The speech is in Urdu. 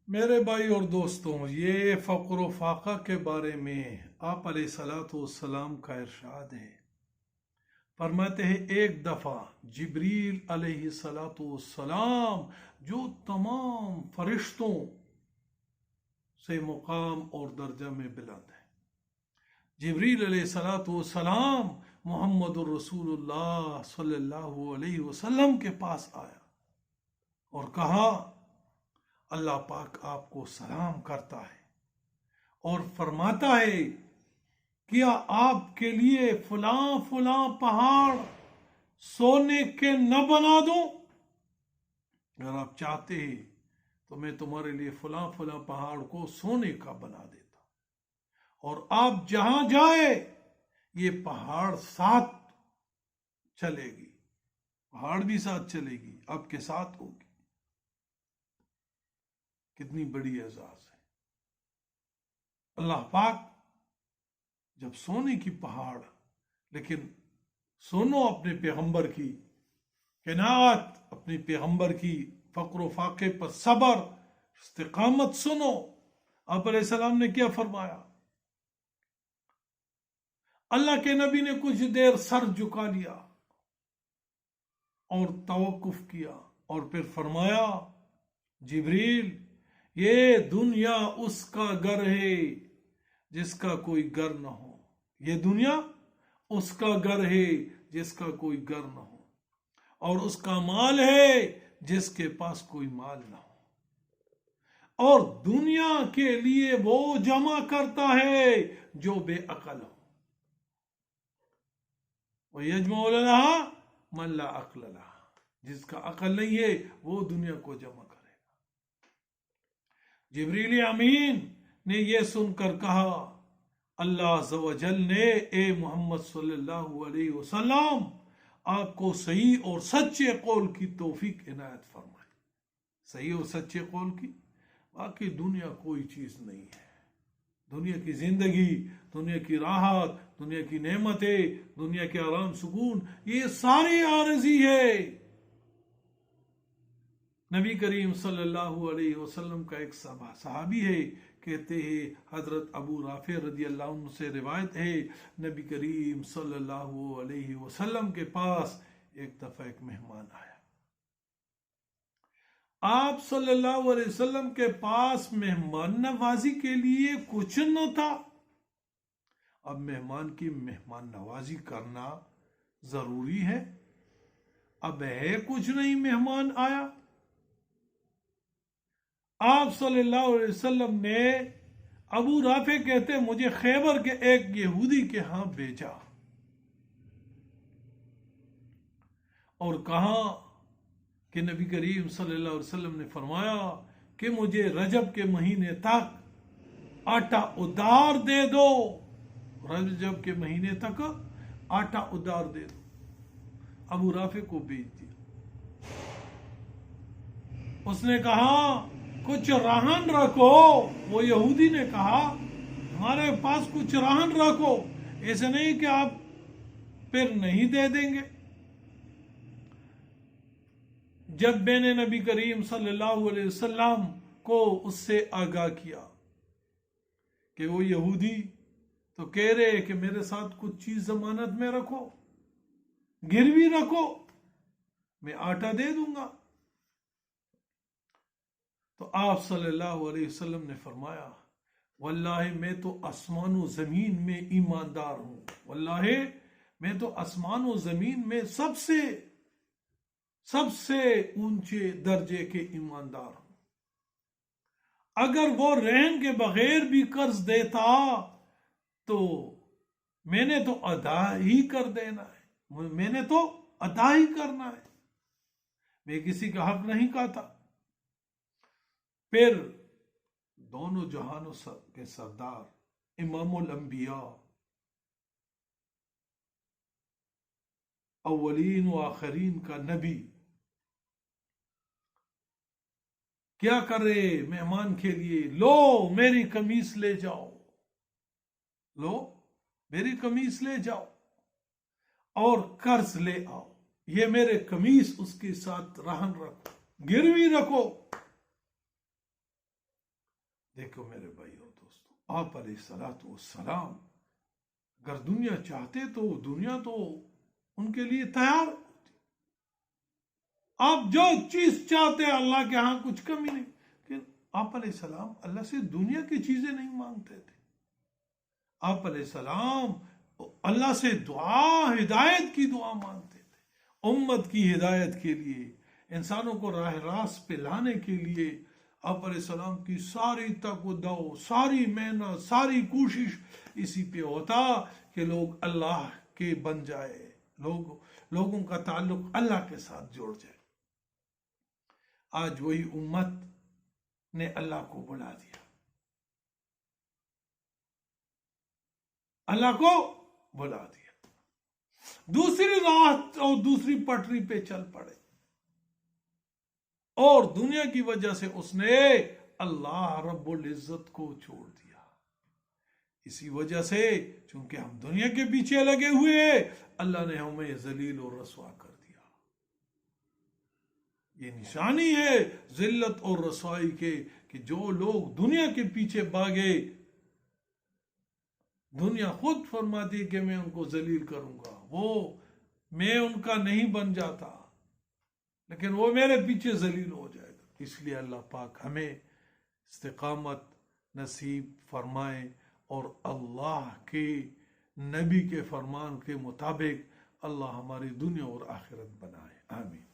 میرے بھائی اور دوستوں، یہ فقر و فاقہ کے بارے میں آپ علیہ الصلوۃ والسلام کا ارشاد ہے۔ فرماتے ہیں ایک دفعہ جبریل علیہ الصلوۃ والسلام جو تمام فرشتوں سے مقام اور درجہ میں بلند ہے، جبریل علیہ الصلوۃ والسلام محمد الرسول اللہ صلی اللہ علیہ وسلم کے پاس آیا اور کہا اللہ پاک آپ کو سلام کرتا ہے اور فرماتا ہے کیا آپ کے لیے فلاں فلاں پہاڑ سونے کے نہ بنا دوں؟ اگر آپ چاہتے ہیں تو میں تمہارے لیے فلاں فلاں پہاڑ کو سونے کا بنا دیتا، اور آپ جہاں جائے یہ پہاڑ ساتھ چلے گی، پہاڑ بھی ساتھ چلے گی، آپ کے ساتھ ہوگی۔ کتنی بڑی اعزاز ہے! اللہ پاک جب سونے کی پہاڑ، لیکن سنو اپنے پیغمبر کی قناعت، اپنے پیغمبر کی فقر و فاقے پر صبر، استقامت سنو۔ آپ علیہ السلام نے کیا فرمایا؟ اللہ کے نبی نے کچھ دیر سر جھکا لیا اور توقف کیا اور پھر فرمایا جبریل، یہ دنیا اس کا گھر ہے جس کا کوئی گھر نہ ہو، یہ دنیا اس کا گھر ہے جس کا کوئی گھر نہ ہو، اور اس کا مال ہے جس کے پاس کوئی مال نہ ہو، اور دنیا کے لیے وہ جمع کرتا ہے جو بے عقل ہو، وَيَجْمَعُ لَهَا مَنْ لَا عَقْلَ لَهَا، جس کا عقل نہیں ہے وہ دنیا کو جمع کرے گا۔ جبریل امین نے یہ سن کر کہا اللہ عز و جل نے اے محمد صلی اللہ علیہ وسلم آپ کو صحیح اور سچے قول کی توفیق عنایت فرمائے۔ صحیح اور سچے قول کی، باقی دنیا کوئی چیز نہیں ہے۔ دنیا کی زندگی، دنیا کی راحت، دنیا کی نعمتیں، دنیا کے آرام سکون، یہ ساری عارضی ہے۔ نبی کریم صلی اللہ علیہ وسلم کا ایک صحابی ہے، کہتے ہیں حضرت ابو رافع رضی اللہ عنہ سے روایت ہے، نبی کریم صلی اللہ علیہ وسلم کے پاس ایک دفعہ ایک مہمان آیا۔ آپ صلی اللہ علیہ وسلم کے پاس مہمان نوازی کے لیے کچھ نہ تھا۔ اب مہمان کی مہمان نوازی کرنا ضروری ہے، اب ہے کچھ نہیں، مہمان آیا۔ آپ صلی اللہ علیہ وسلم نے، ابو رافع کہتے مجھے خیبر کے ایک یہودی کے ہاں بھیجا اور کہا کہ نبی کریم صلی اللہ علیہ وسلم نے فرمایا کہ مجھے رجب کے مہینے تک آٹا ادار دے دو، رجب کے مہینے تک آٹا ادار دے دو۔ ابو رافع کو بھیج دیا۔ اس نے کہا کچھ رہن رکھو، وہ یہودی نے کہا ہمارے پاس کچھ رہن رکھو، ایسے نہیں کہ آپ پھر نہیں دے دیں گے۔ جب میں نے نبی کریم صلی اللہ علیہ وسلم کو اس سے آگاہ کیا کہ وہ یہودی تو کہہ رہے کہ میرے ساتھ کچھ چیز ضمانت میں رکھو، گروی رکھو، میں آٹا دے دوں گا، تو آپ صلی اللہ علیہ وسلم نے فرمایا واللہ میں تو آسمان و زمین میں ایماندار ہوں، واللہ میں تو آسمان و زمین میں سب سے اونچے درجے کے ایماندار ہوں، اگر وہ رہن کے بغیر بھی قرض دیتا تو میں نے تو ادا ہی کر دینا ہے، میں نے تو ادا ہی کرنا ہے، میں کسی کا حق نہیں کھاتا۔ پھر دونوں جہانوں کے سردار، امام الانبیاء، اولین و آخرین کا نبی، کیا کر رہے مہمان کے لیے؟ لو میری قمیص لے جاؤ، لو میری قمیص لے جاؤ اور قرض لے آؤ، یہ میرے قمیص اس کے ساتھ رہن رکھو، گروی رکھو۔ دیکھو میرے بھائیو دوستو، آپ علیہ الصلوۃ والسلام اگر دنیا چاہتے تو دنیا تو ان کے لیے تیار ہوتی۔ آپ جو چیز چاہتے اللہ کے ہاں کچھ کمی نہیں، کہ آپ علیہ السلام اللہ سے دنیا کی چیزیں نہیں مانگتے تھے۔ آپ علیہ السلام اللہ سے دعا، ہدایت کی دعا مانگتے تھے، امت کی ہدایت کے لیے، انسانوں کو راہ راست پہ لانے کے لیے۔ آپ علیہ السلام کی ساری تک و دو، ساری محنت، ساری کوشش اسی پہ ہوتا کہ لوگ اللہ کے بن جائے، لوگوں کا تعلق اللہ کے ساتھ جوڑ جائے۔ آج وہی امت نے اللہ کو بلا دیا، اللہ کو بلا دیا، دوسری راہ اور دوسری پٹری پہ چل پڑے، اور دنیا کی وجہ سے اس نے اللہ رب العزت کو چھوڑ دیا۔ اسی وجہ سے چونکہ ہم دنیا کے پیچھے لگے ہوئے ہیں، اللہ نے ہمیں ذلیل اور رسوا کر دیا۔ یہ نشانی ہے ذلت اور رسوائی کے، کہ جو لوگ دنیا کے پیچھے بھاگے، دنیا خود فرماتی کہ میں ان کو ذلیل کروں گا، میں ان کا نہیں بن جاتا، لیکن وہ میرے پیچھے ذلیل ہو جائے گا۔ اس لیے اللہ پاک ہمیں استقامت نصیب فرمائے اور اللہ کے نبی کے فرمان کے مطابق اللہ ہماری دنیا اور آخرت بنائے، آمین۔